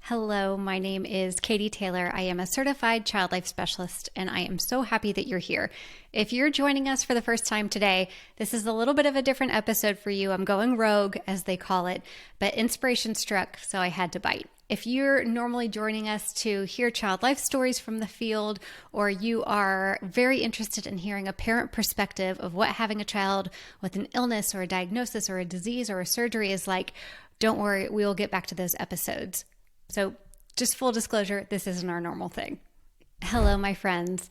Hello, my name is Katie Taylor. I am a certified child life specialist, and I am so happy that you're here. If you're joining us for the first time today, this is a little bit of a different episode for you. I'm going rogue, as they call it, but inspiration struck, so I had to bite. If you're normally joining us to hear child life stories from the field, or you are very interested in hearing a parent perspective of what having a child with an illness or a diagnosis or a disease or a surgery is like, don't worry, we will get back to those episodes. So just full disclosure, this isn't our normal thing. Hello, my friends.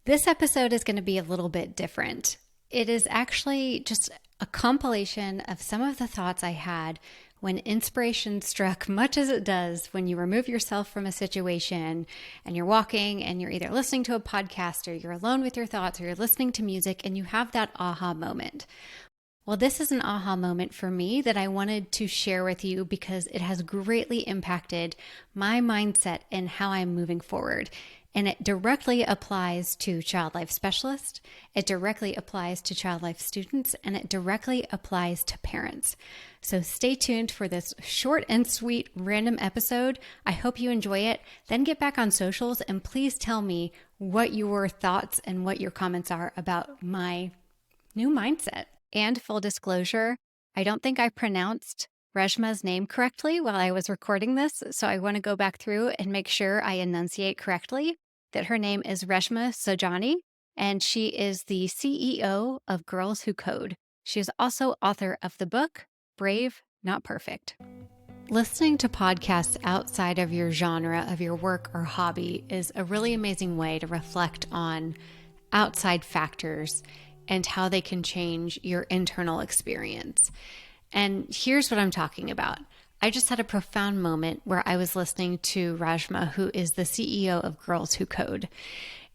This episode is going to be a little bit different. It is actually just a compilation of some of the thoughts I had when inspiration struck, much as it does when you remove yourself from a situation and you're walking and you're either listening to a podcast or you're alone with your thoughts or you're listening to music and you have that aha moment. Well, this is an aha moment for me that I wanted to share with you because it has greatly impacted my mindset and how I'm moving forward. And it directly applies to child life specialists, it directly applies to child life students, and it directly applies to parents. So stay tuned for this short and sweet random episode. I hope you enjoy it. Then get back on socials and please tell me what your thoughts and what your comments are about my new mindset. And full disclosure, I don't think I pronounced Reshma's name correctly while I was recording this, so I want to go back through and make sure I enunciate correctly that her name is Reshma Saujani, and she is the CEO of Girls Who Code. She is also author of the book, Brave, Not Perfect. Listening to podcasts outside of your genre of your work or hobby is a really amazing way to reflect on outside factors and how they can change your internal experience. And here's what I'm talking about. I just had a profound moment where I was listening to Reshma, who is the CEO of Girls Who Code.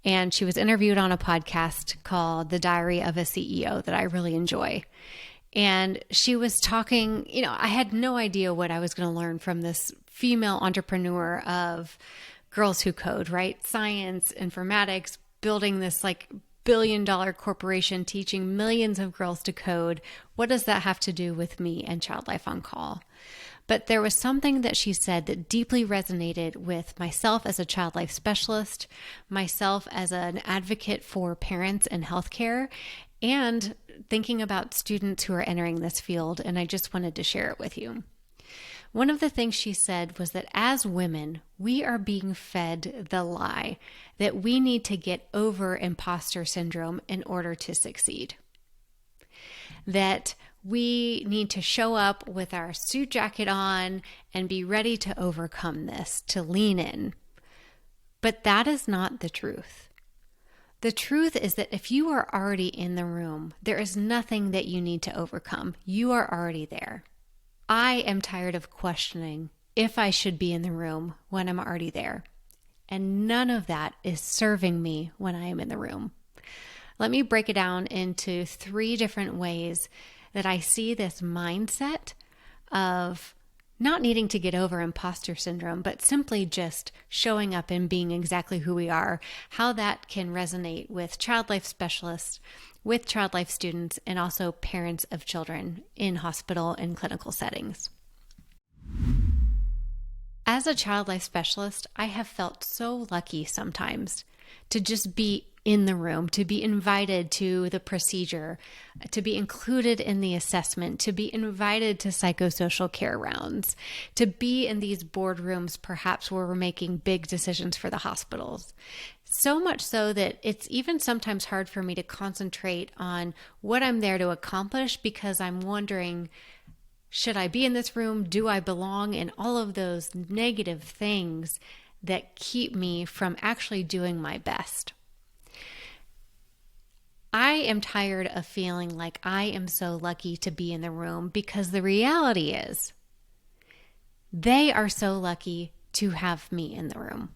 And she was interviewed on a podcast called The Diary of a CEO that I really enjoy. And she was talking, I had no idea what I was going to learn from this female entrepreneur of Girls Who Code, right? Science, informatics, building this billion-dollar corporation teaching millions of girls to code. What does that have to do with me and Child Life on Call? But there was something that she said that deeply resonated with myself as a child life specialist, myself as an advocate for parents and healthcare, and thinking about students who are entering this field, and I just wanted to share it with you. One of the things she said was that as women, we are being fed the lie that we need to get over imposter syndrome in order to succeed. That we need to show up with our suit jacket on and be ready to overcome this, to lean in. But that is not the truth. The truth is that if you are already in the room, there is nothing that you need to overcome. You are already there. I am tired of questioning if I should be in the room when I'm already there. And none of that is serving me when I am in the room. Let me break it down into 3 different ways that I see this mindset of not needing to get over imposter syndrome, but simply just showing up and being exactly who we are, how that can resonate with child life specialists, with child life students, and also parents of children in hospital and clinical settings. As a child life specialist, I have felt so lucky sometimes to just be in the room, to be invited to the procedure, to be included in the assessment, to be invited to psychosocial care rounds, to be in these boardrooms perhaps where we're making big decisions for the hospitals. So much so that it's even sometimes hard for me to concentrate on what I'm there to accomplish because I'm wondering, should I be in this room? Do I belong? And all of those negative things that keep me from actually doing my best. I am tired of feeling like I am so lucky to be in the room because the reality is they are so lucky to have me in the room.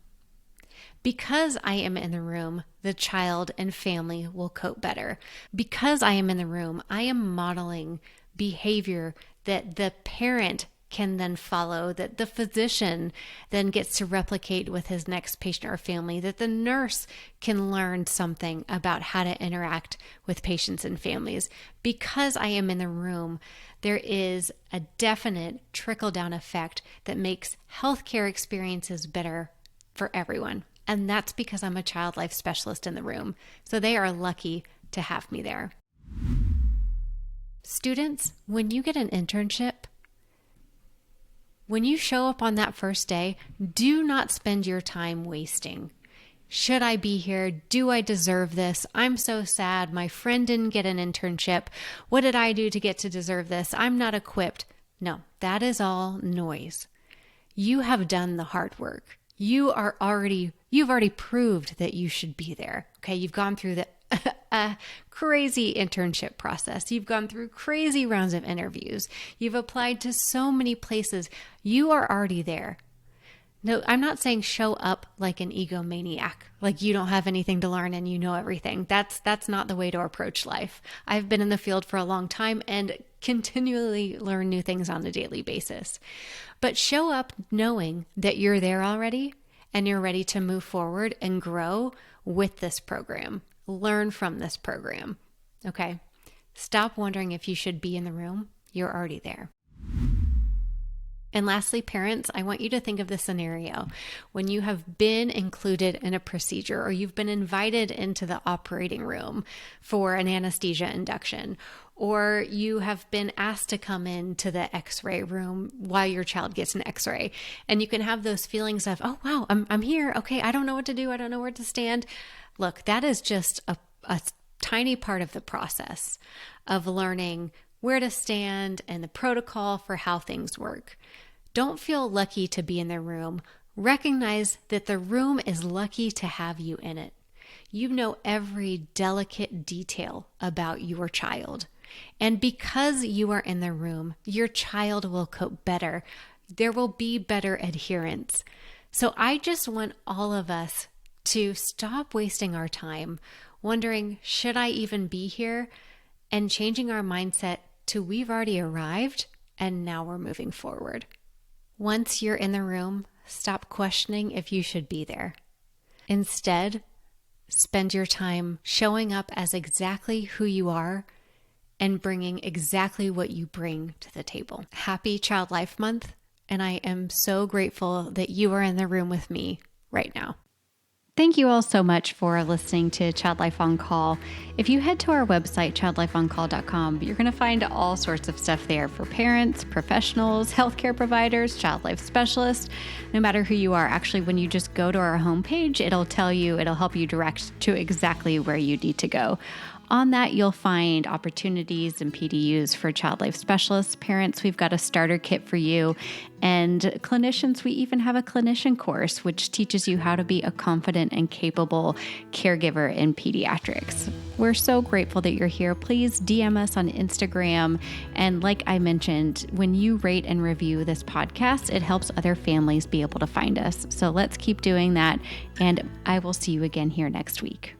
Because I am in the room, the child and family will cope better. Because I am in the room, I am modeling behavior that the parent can then follow, that the physician then gets to replicate with his next patient or family, that the nurse can learn something about how to interact with patients and families. Because I am in the room, there is a definite trickle-down effect that makes healthcare experiences better for everyone. And that's because I'm a child life specialist in the room. So they are lucky to have me there. Students, when you get an internship, when you show up on that first day, do not spend your time wasting. Should I be here? Do I deserve this? I'm so sad. My friend didn't get an internship. What did I do to get to deserve this? I'm not equipped. No, that is all noise. You have done the hard work. You've already proved that you should be there. Okay, you've gone through the crazy internship process. You've gone through crazy rounds of interviews. You've applied to so many places. You are already there. No, I'm not saying show up like an egomaniac, like you don't have anything to learn and you know everything. That's not the way to approach life. I've been in the field for a long time and continually learn new things on a daily basis. But show up knowing that you're there already and you're ready to move forward and grow with this program. Learn from this program. Okay? Stop wondering if you should be in the room. You're already there. And lastly, parents, I want you to think of the scenario when you have been included in a procedure or you've been invited into the operating room for an anesthesia induction, or you have been asked to come into the x-ray room while your child gets an x-ray. And you can have those feelings of, oh, wow, I'm here. Okay, I don't know what to do. I don't know where to stand. Look, that is just a tiny part of the process of learning where to stand and the protocol for how things work. Don't feel lucky to be in the room. Recognize that the room is lucky to have you in it. You know every delicate detail about your child. And because you are in the room, your child will cope better. There will be better adherence. So I just want all of us to stop wasting our time wondering, should I even be here? And changing our mindset to we've already arrived and now we're moving forward. Once you're in the room, stop questioning if you should be there. Instead, spend your time showing up as exactly who you are and bringing exactly what you bring to the table. Happy Child Life Month, and I am so grateful that you are in the room with me right now. Thank you all so much for listening to Child Life on Call. If you head to our website, childlifeoncall.com, you're going to find all sorts of stuff there for parents, professionals, healthcare providers, child life specialists, no matter who you are. Actually, when you just go to our homepage, it'll help you direct to exactly where you need to go. On that, you'll find opportunities and PDUs for child life specialists. Parents, we've got a starter kit for you. And clinicians, we even have a clinician course, which teaches you how to be a confident and capable caregiver in pediatrics. We're so grateful that you're here. Please DM us on Instagram. And like I mentioned, when you rate and review this podcast, it helps other families be able to find us. So let's keep doing that. And I will see you again here next week.